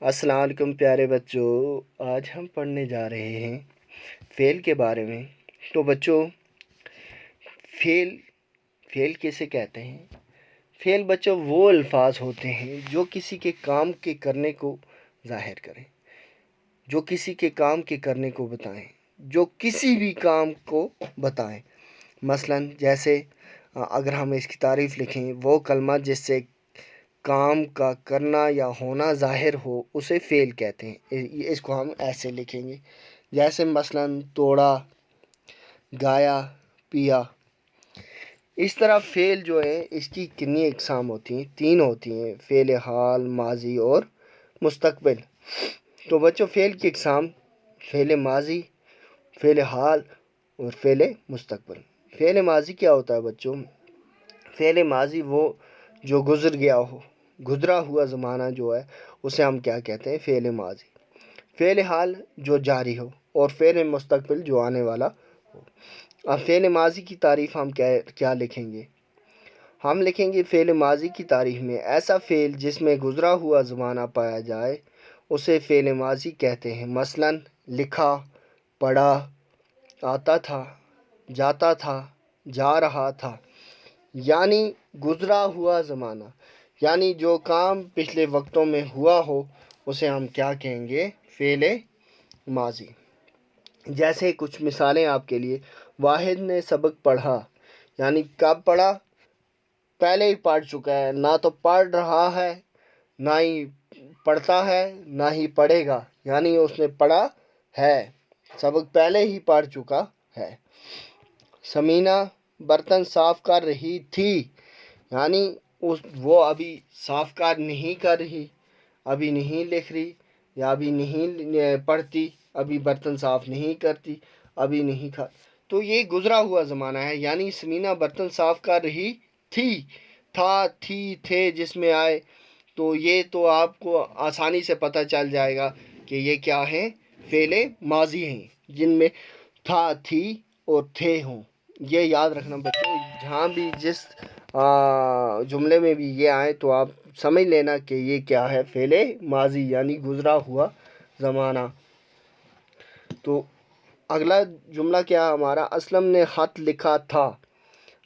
السلام علیکم پیارے بچوں، آج ہم پڑھنے جا رہے ہیں فعل کے بارے میں۔ تو بچوں، فعل کیسے کہتے ہیں؟ فعل بچوں وہ الفاظ ہوتے ہیں جو کسی کے کام کے کرنے کو ظاہر کریں، جو کسی کے کام کے کرنے کو بتائیں، جو کسی بھی کام کو بتائیں۔ مثلاً جیسے اگر ہم اس کی تعریف لکھیں، وہ کلمہ جس سے کام کا کرنا یا ہونا ظاہر ہو اسے فعل کہتے ہیں۔ اس کو ہم ایسے لکھیں گے، جیسے مثلاً توڑا، گایا، پیا۔ اس طرح فعل جو ہے اس کی کتنی اقسام ہوتی ہیں؟ 3 ہوتی ہیں: فعل حال، ماضی اور مستقبل۔ تو بچوں فعل کی اقسام: فعل ماضی، فعل حال اور فعل مستقبل۔ فعل ماضی کیا ہوتا ہے بچوں؟ فعل ماضی وہ جو گزر گیا ہو، گزرا ہوا زمانہ جو ہے اسے ہم کیا کہتے ہیں؟ فعل ماضی۔ فعل حال جو جاری ہو، اور فعل مستقبل جو آنے والا ہو۔ اب فعل ماضی کی تعریف ہم کیا لکھیں گے؟ ہم لکھیں گے فعل ماضی کی تعریف میں ایسا فعل جس میں گزرا ہوا زمانہ پایا جائے اسے فعل ماضی کہتے ہیں۔ مثلاً لکھا، پڑھا، آتا تھا، جاتا تھا، جا رہا تھا۔ یعنی گزرا ہوا زمانہ، یعنی جو کام پچھلے وقتوں میں ہوا ہو اسے ہم کیا کہیں گے؟ فعل ماضی۔ جیسے کچھ مثالیں آپ کے لیے: واحد نے سبق پڑھا، یعنی کب پڑھا؟ پہلے ہی پڑھ چکا ہے، نہ تو پڑھ رہا ہے، نہ ہی پڑھتا ہے، نہ ہی پڑھے گا، یعنی اس نے پڑھا ہے، سبق پہلے ہی پڑھ چکا ہے۔ سمینہ برتن صاف کر رہی تھی، یعنی وہ ابھی صاف کار نہیں کر رہی، ابھی نہیں لکھ رہی، یا ابھی نہیں پڑھتی، ابھی برتن صاف نہیں کرتی، ابھی نہیں تو یہ گزرا ہوا زمانہ ہے۔ یعنی سمینہ برتن صاف کر رہی تھی، تھا، تھی، تھے جس میں آئے تو یہ تو آپ کو آسانی سے پتہ چل جائے گا کہ یہ کیا ہیں؟ فعل ماضی ہیں، جن میں تھا، تھی اور تھے ہوں۔ یہ یاد رکھنا بچوں، جہاں بھی جس جملے میں بھی یہ آئے تو آپ سمجھ لینا کہ یہ کیا ہے؟ فعل ماضی، یعنی گزرا ہوا زمانہ۔ تو اگلا جملہ کیا ہمارا؟ اسلم نے خط لکھا تھا۔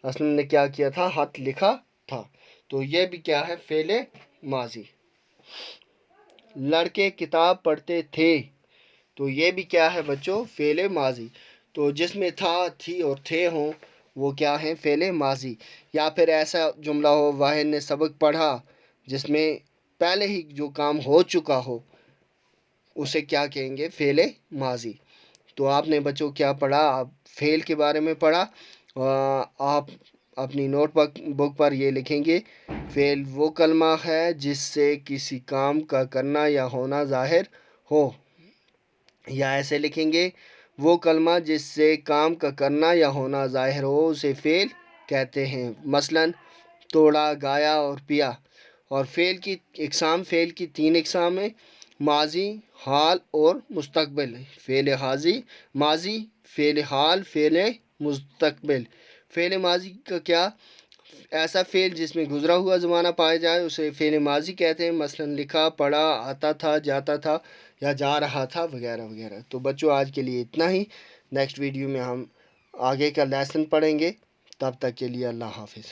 اسلم نے کیا کیا تھا؟ خط لکھا تھا۔ تو یہ بھی کیا ہے؟ فعل ماضی۔ لڑکے کتاب پڑھتے تھے، تو یہ بھی کیا ہے بچوں؟ فعل ماضی۔ تو جس میں تھا، تھی اور تھے ہوں وہ کیا ہیں؟ فعل ماضی۔ یا پھر ایسا جملہ ہو: واحد نے سبق پڑھا، جس میں پہلے ہی جو کام ہو چکا ہو اسے کیا کہیں گے؟ فعل ماضی۔ تو آپ نے بچوں کیا پڑھا؟ آپ فعل کے بارے میں پڑھا۔ آپ اپنی نوٹ بک پر یہ لکھیں گے: فعل وہ کلمہ ہے جس سے کسی کام کا کرنا یا ہونا ظاہر ہو، یا ایسے لکھیں گے: وہ کلمہ جس سے کام کا کرنا یا ہونا ظاہر ہو اسے فعل کہتے ہیں۔ مثلاً توڑا، گایا اور پیا۔ اور فعل کی اقسام: فعل کی 3 اقسام ہیں: ماضی، حال اور مستقبل۔ فعل ماضی، فعل حال، فعل مستقبل۔ فعل ماضی کا کیا؟ ایسا فعل جس میں گزرا ہوا زمانہ پایا جائے اسے فعل ماضی کہتے ہیں۔ مثلاً لکھا، پڑھا، آتا تھا، جاتا تھا یا جا رہا تھا، وغیرہ وغیرہ۔ تو بچوں آج کے لیے اتنا ہی۔ نیکسٹ ویڈیو میں ہم آگے کا لیسن پڑھیں گے۔ تب تک کے لیے اللہ حافظ۔